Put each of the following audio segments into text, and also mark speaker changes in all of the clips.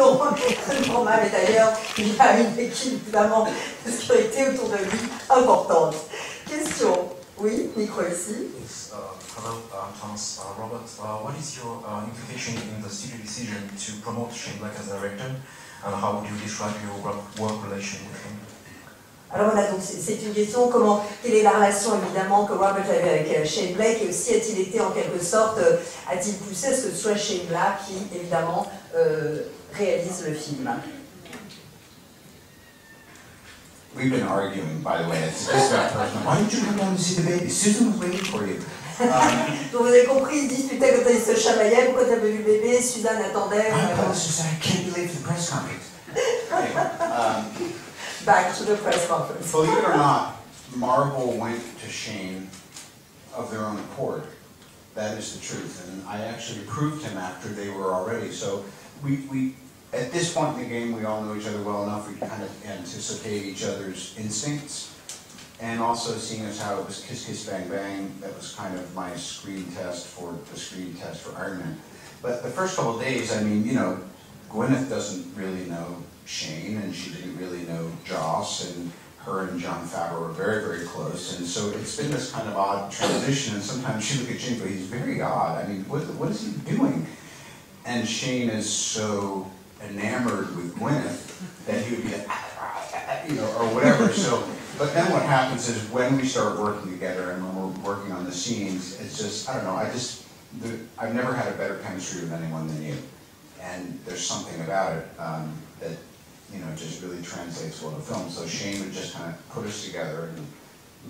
Speaker 1: normal, et d'ailleurs, il y a une équipe évidemment de sécurité autour de lui importante. Question. Oui, micro ici.
Speaker 2: Yes, hello, Thomas. Robert, what is your implication in the studio decision to promote Shane Black as director, and how would you describe your work relation with him?
Speaker 1: Alors voilà, donc c'est une question, quelle est la relation évidemment que Robert avait avec Shane Black, et aussi a-t-il été en quelque sorte, a-t-il poussé à ce que ce soit Shane Black qui évidemment réalise le film?
Speaker 3: We've been arguing, by the way. It's just about personal. Why didn't you come down to see the baby? Susan was waiting for you.
Speaker 1: Donc vous avez compris, ils discutaient quand ils se chamaillaient, pourquoi tu avais vu le bébé, Suzanne attendait.
Speaker 3: I can't be late for the press conference. Anyway,
Speaker 1: Back to the press conference.
Speaker 3: believe it or not, Marvel went to Shane of their own accord. That is the truth, and I actually approved him after they were already. So we at this point in the game, we all know each other well enough. We kind of anticipate each other's instincts, and also seeing as how it was Kiss Kiss Bang Bang, that was kind of my screen test for the screen test for Iron Man. But the first couple of days, I mean, you know, Gwyneth doesn't really know Shane, and she didn't really know Joss, and her and Jon Favreau were very, very close, and so it's been this kind of odd transition, and sometimes you look at Shane, but he's very odd. I mean, what is he doing? And Shane is so enamored with Gwyneth that he would be like, you know, or whatever. So, but then what happens is when we start working together and when we're working on the scenes, it's just, I don't know, I've never had a better chemistry with anyone than you. And there's something about it that, you know, just really translates well to film. So Shane would just kind of put us together and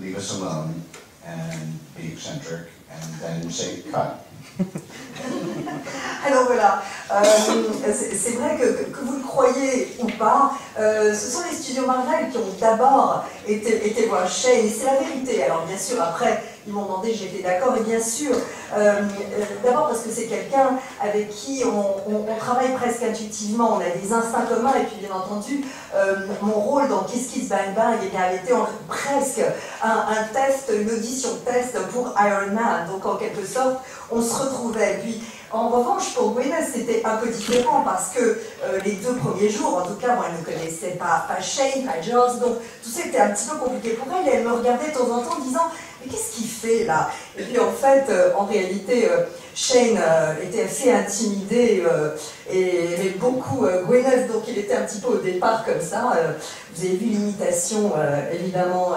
Speaker 3: leave us alone and be eccentric and then say, cut.
Speaker 1: Alors voilà, c'est vrai que vous le croyez ou pas, ce sont les studios Marvel qui ont d'abord été voir Shane, et c'est la vérité. Alors bien sûr, après, ils m'ont demandé, j'étais d'accord, et bien sûr, d'abord parce que c'est quelqu'un avec qui on travaille presque intuitivement, on a des instincts communs, et puis bien entendu, mon rôle dans Kiss Kiss Bang Bang avait été presque un test, une audition test pour Iron Man, donc en quelque sorte, on se retrouvait. Puis, en revanche, pour Gwyneth, c'était un peu différent parce que les 2 premiers jours, en tout cas, moi, elle ne connaissait pas Shane, pas Joss, donc tout ça était un petit peu compliqué pour elle, et elle me regardait de temps en temps en disant « Mais qu'est-ce qu'il fait là ?» Et puis en fait, en réalité, Shane était assez intimidé et aimait beaucoup Gwyneth, donc il était un petit peu au départ comme ça. Vous avez vu l'imitation, évidemment,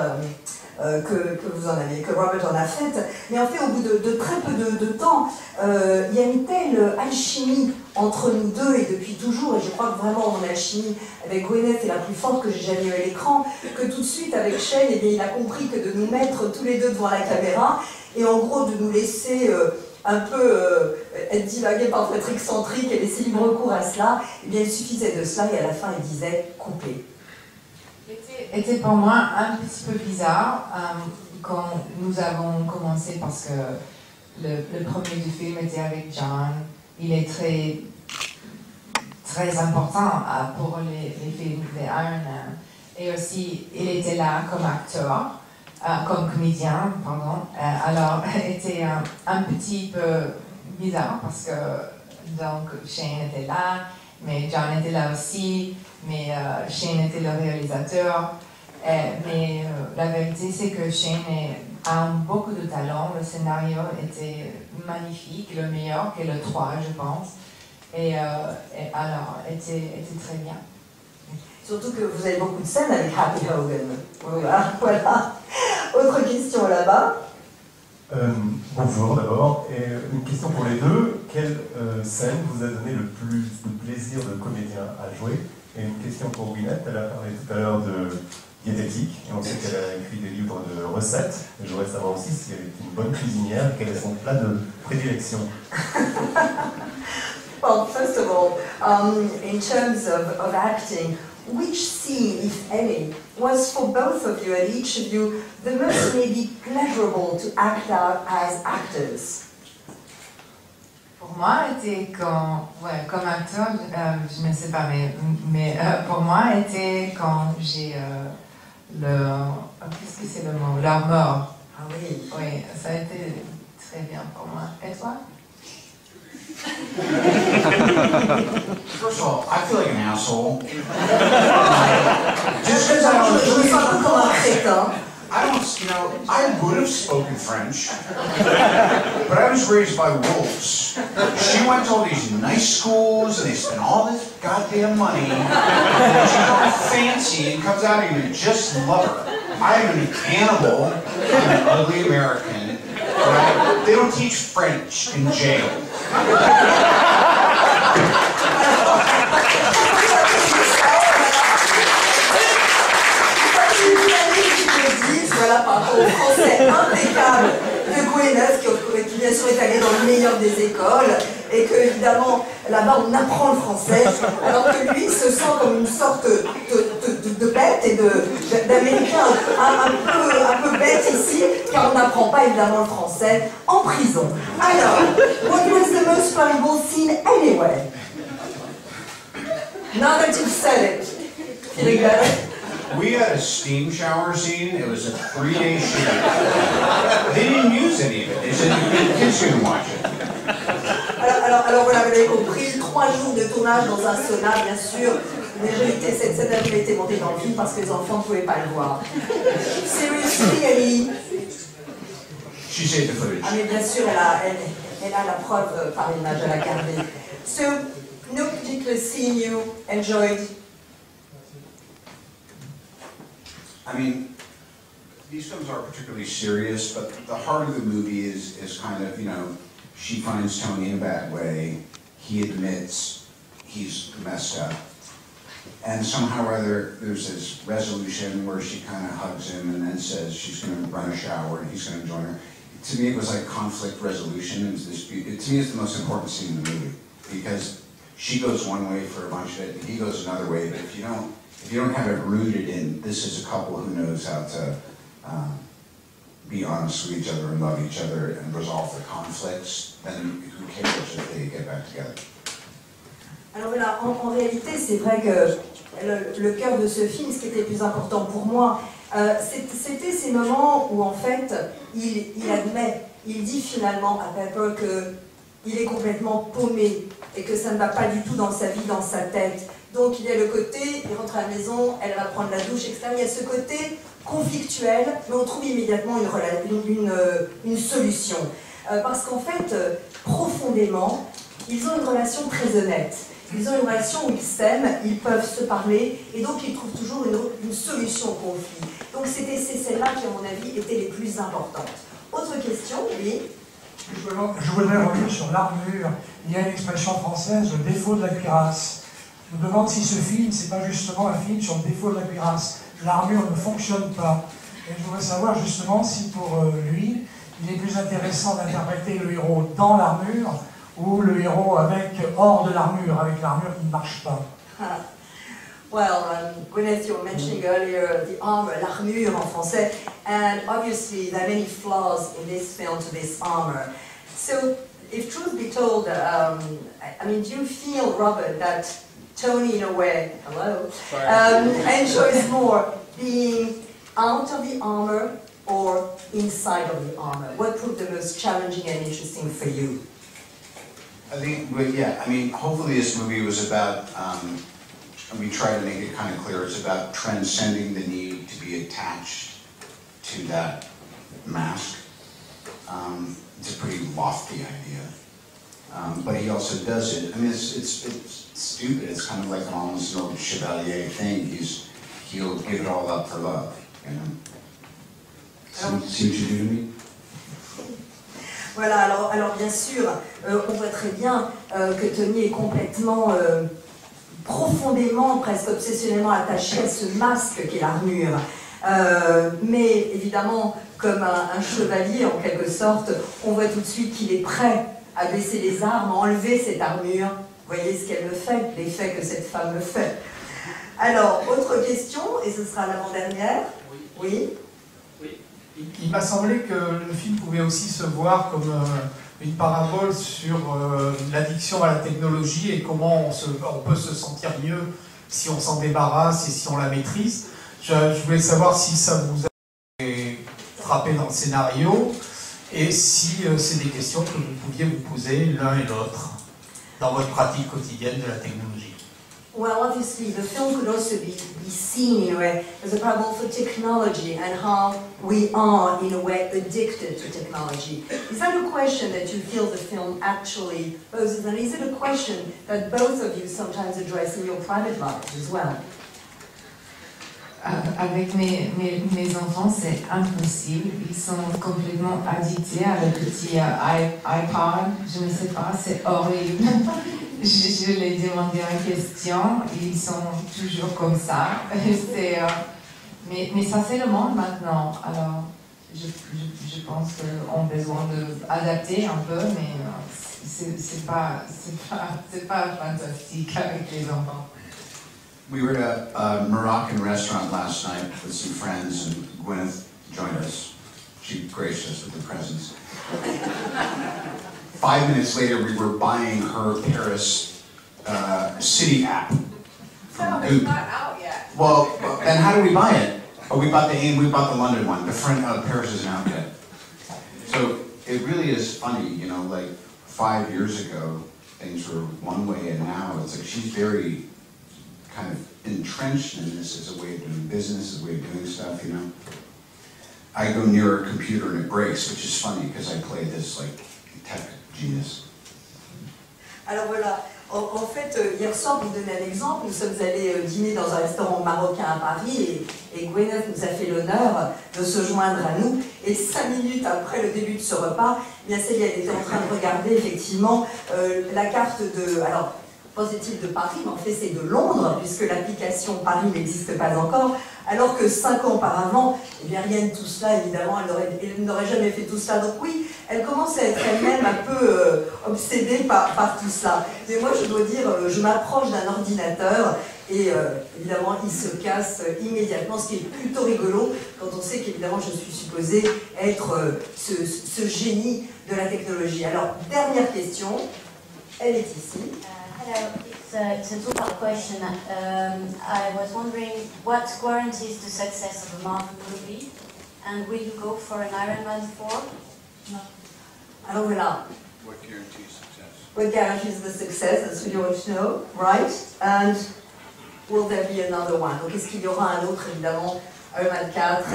Speaker 1: que Robert en a faite, mais en fait au bout de très peu de temps, il y a une telle alchimie entre nous deux, et depuis toujours, et je crois que vraiment mon alchimie avec Gwyneth est la plus forte que j'ai jamais eue à l'écran, que tout de suite avec Shane, eh bien, il a compris que de nous mettre tous les deux devant la caméra, et en gros de nous laisser un peu être divagué par votre excentrique et laisser libre cours à cela, eh bien il suffisait de cela, et à la fin il disait « couper ».
Speaker 4: Était pour moi un petit peu bizarre quand nous avons commencé, parce que le premier du film était avec John. Il est très important pour les films de Iron Man. Et aussi, il était là comme acteur, comme comédien, pardon. Alors, était un petit peu bizarre parce que donc Shane était là, mais John était là aussi, mais Shane était le réalisateur. Mais la vérité, c'est que Shane a beaucoup de talent. Le scénario était magnifique, le meilleur que le 3, je pense. Et alors, était très bien.
Speaker 1: Surtout que vous avez beaucoup de scènes avec Happy Hogan. Voilà. Autre question là-bas.
Speaker 5: Bonjour d'abord, et une question pour les deux. Quelle scène vous a donné le plus de plaisir de comédien à jouer? Et une question pour Gwyneth, elle a parlé tout à l'heure de diététique, et on sait qu'elle a écrit des livres de recettes. Et je voudrais savoir aussi si elle est une bonne cuisinière et quel est son plat de prédilection.
Speaker 1: Well, first of all, in terms of acting, which scene, if any, was for both of you and each of you the most maybe pleasurable to act out as actors?
Speaker 4: Pour moi, était quand, comme acteur, je ne sais pas, mais pour moi, était quand j'ai qu'est-ce que c'est le mot? Leur mort.
Speaker 1: Ah oui.
Speaker 4: Oui, ça a été très bien pour moi. Et toi?
Speaker 3: First of all, I feel like an asshole.
Speaker 1: Je me sens un peu comme un crétin.
Speaker 3: I don't, you know, I would have spoken French, but I was raised by wolves. She went to all these nice schools and they spent all this goddamn money. And she's all fancy and comes out and you just love her. I am an animal. I'm an ugly American. Right? They don't teach French in jail.
Speaker 1: Voilà, par rapport au français impeccable de Gouéneuf, qui bien sûr est allé dans le meilleur des écoles, et que évidemment là-bas on apprend le français, alors que lui se sent comme une sorte de bête et d'américain un peu bête ici, car on n'apprend pas évidemment le français en prison. Alors, what was the most valuable scene anyway? Now that you've said it, feeling better?
Speaker 3: We had a steam shower scene. It was a 3-day shoot. They didn't use any of it. They said the kids can watch it.
Speaker 1: Alors voilà, vous l'avez compris, 3 jours de tournage dans un sauna, bien sûr. Majorité, cette scène a été montée dans le film parce que les enfants ne pouvaient pas le voir. Seriously, Ellie?
Speaker 3: She saved the footage.
Speaker 1: Ah mais bien sûr, elle a la preuve par image, elle a gardé. So, no particular scene you enjoyed?
Speaker 3: I mean, these films are particularly serious, but the heart of the movie is kind of, you know, she finds Tony in a bad way, he admits he's messed up, and somehow or other there's this resolution where she kind of hugs him and then says she's going to run a shower and he's going to join her. To me it was like conflict resolution, and to me it's the most important scene in the movie, because she goes one way for a bunch of it and he goes another way, but if you don't have it rooted in this is a couple who knows how to be honest with each other and love each other and resolve their conflicts, then who cares if they get back together?
Speaker 1: Alors voilà, en réalité, c'est vrai que le cœur de ce film, ce qui était le plus important pour moi, c'était ces moments où en fait, il admet, il dit finalement à Pepper qu'il est complètement paumé et que ça ne va pas du tout dans sa vie, dans sa tête. Donc il y a le côté, il rentre à la maison, elle va prendre la douche, etc. Il y a ce côté conflictuel, mais on trouve immédiatement une solution. Parce qu'en fait, profondément, ils ont une relation très honnête. Ils ont une relation où ils s'aiment, ils peuvent se parler, et donc ils trouvent toujours une solution au conflit. Donc c'est celles-là qui, à mon avis, étaient les plus importantes. Autre question, oui.
Speaker 6: Je voudrais revenir sur l'armure. Il y a une expression française, le défaut de la cuirasse. Je me demande si ce film, c'est pas justement un film sur le défaut de la cuirasse. L'armure ne fonctionne pas. Et je voudrais savoir justement si pour lui, il est plus intéressant d'interpréter le héros dans l'armure ou le héros hors de l'armure, avec l'armure qui ne marche pas.
Speaker 1: Well, Gwyneth, you were mentioning earlier the armor, l'armure en français, and obviously there are many flaws in this film to this armor. So, if truth be told, I mean, do you feel, Robert, that Tony, in a way, enjoys more being out of the armor or inside of the armor? What proved the most challenging and interesting for you?
Speaker 3: I think, yeah, I mean, hopefully this movie was about, we try to make it kind of clear, it's about transcending the need to be attached to that mask. It's a pretty lofty idea. But he also does it. I mean, it's stupid. It's kind of like almost an old Chevalier thing. He'll give it all up for love, you know. See what you do to me?
Speaker 1: Voilà, alors bien sûr, on voit très bien que Tony est complètement, profondément, presque obsessionnellement attaché à ce masque qu'est l'armure. Mais évidemment, comme un chevalier en quelque sorte, on voit tout de suite qu'il est prêt à baisser les armes, à enlever cette armure. Vous voyez ce qu'elle me fait, l'effet que cette femme me fait. Alors, autre question, et ce sera l'avant-dernière. Oui.
Speaker 6: Il m'a semblé que le film pouvait aussi se voir comme une parabole sur l'addiction à la technologie et comment on peut se sentir mieux si on s'en débarrasse et si on la maîtrise. Je voulais savoir si ça vous a frappé dans le scénario et si c'est des questions que vous pouviez vous poser l'un et l'autre.
Speaker 7: dans votre pratique quotidienne de la technologie?
Speaker 1: Well, obviously, the film could also be seen in a way as a parable for technology and how we are, in a way, addicted to technology. Is that a question that you feel the film actually poses? And is it a question that both of you sometimes address in your private lives as well?
Speaker 4: Avec mes enfants, c'est impossible. Ils sont complètement addictés à le petit iPod. Je ne sais pas, c'est horrible. Je les demandais une question, ils sont toujours comme ça. Mais ça, c'est le monde maintenant. Alors, je pense qu'on a besoin d'adapter un peu, mais c'est pas fantastique avec les enfants.
Speaker 3: We were at a Moroccan restaurant last night with some friends, and Gwyneth joined us. She graced us with her presence. 5 minutes later, we were buying her Paris city app from Goop.
Speaker 4: It's not out yet.
Speaker 3: Well, and how do we buy it? Oh, we bought the London one. The front of Paris isn't out yet. So it really is funny, you know, like 5 years ago, things were one way, and now it's like she's very kind of entrenched in this as a way of doing business, as a way of doing stuff, you know. I go near a computer and it breaks, which is funny because I play this like tech genius.
Speaker 1: Alors voilà, en fait, hier soir, pour vous donner un exemple, nous sommes allés dîner dans un restaurant marocain à Paris et Gwyneth nous a fait l'honneur de se joindre à nous. Et 5 minutes après le début de ce repas, bien Célia était en train de regarder effectivement la carte de... Alors, pensait-il de Paris, mais en fait c'est de Londres, puisque l'application Paris n'existe pas encore, alors que 5 ans auparavant, eh bien rien de tout cela, évidemment, elle n'aurait jamais fait tout cela. Donc oui, elle commence à être elle-même un peu obsédée par tout cela. Mais moi, je dois dire, je m'approche d'un ordinateur et évidemment, il se casse immédiatement, ce qui est plutôt rigolo quand on sait qu'évidemment, je suis supposée être ce génie de la technologie. Alors, dernière question, elle est ici.
Speaker 8: Hello, it's a two-part question. I was wondering what guarantees the success of a Marvel movie, and will you go for an Iron Man 4?
Speaker 1: No. Alors voilà.
Speaker 3: What guarantees success?
Speaker 1: What guarantees the success? That's what you want to know, right? And will there be another one? Donc est-ce qu'il y aura un autre, évidemment, Iron Man 4,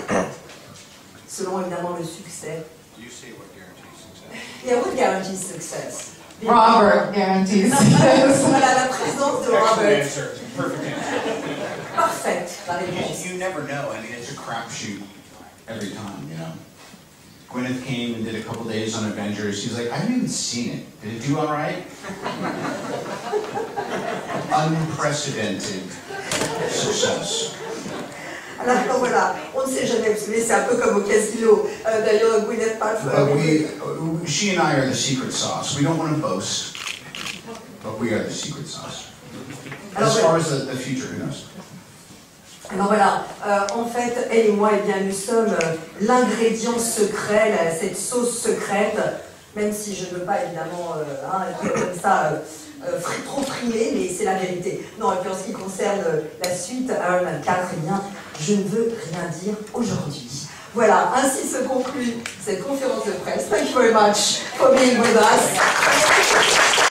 Speaker 1: selon évidemment le succès?
Speaker 3: Do you say what guarantees success?
Speaker 1: Yeah, what guarantees success?
Speaker 4: Robert guarantees.
Speaker 1: Voilà, la présence de Robert.
Speaker 3: Perfect answer.
Speaker 1: Parfaite, la réponse.
Speaker 3: You never know. I mean, it's a crapshoot every time, you know. Gwyneth came and did a couple days on Avengers. She's like, I haven't even seen it. Did it do all right? Unprecedented success.
Speaker 1: Alors voilà, on ne sait jamais, vous savez, c'est un peu comme au casino. D'ailleurs, Gwyneth Paltrow.
Speaker 3: She and I are the secret sauce. We don't want to boast, but we are the secret sauce. As far as the future, who knows?
Speaker 1: Alors voilà, en fait, elle et moi, eh bien, nous sommes l'ingrédient secret, cette sauce secrète, même si je ne veux pas évidemment être comme ça trop primé, mais c'est la vérité. Non, et puis en ce qui concerne la suite, Iron Man 4, eh bien, je ne veux rien dire aujourd'hui. Voilà, ainsi se conclut cette conférence de presse. Thank you very much for being with us.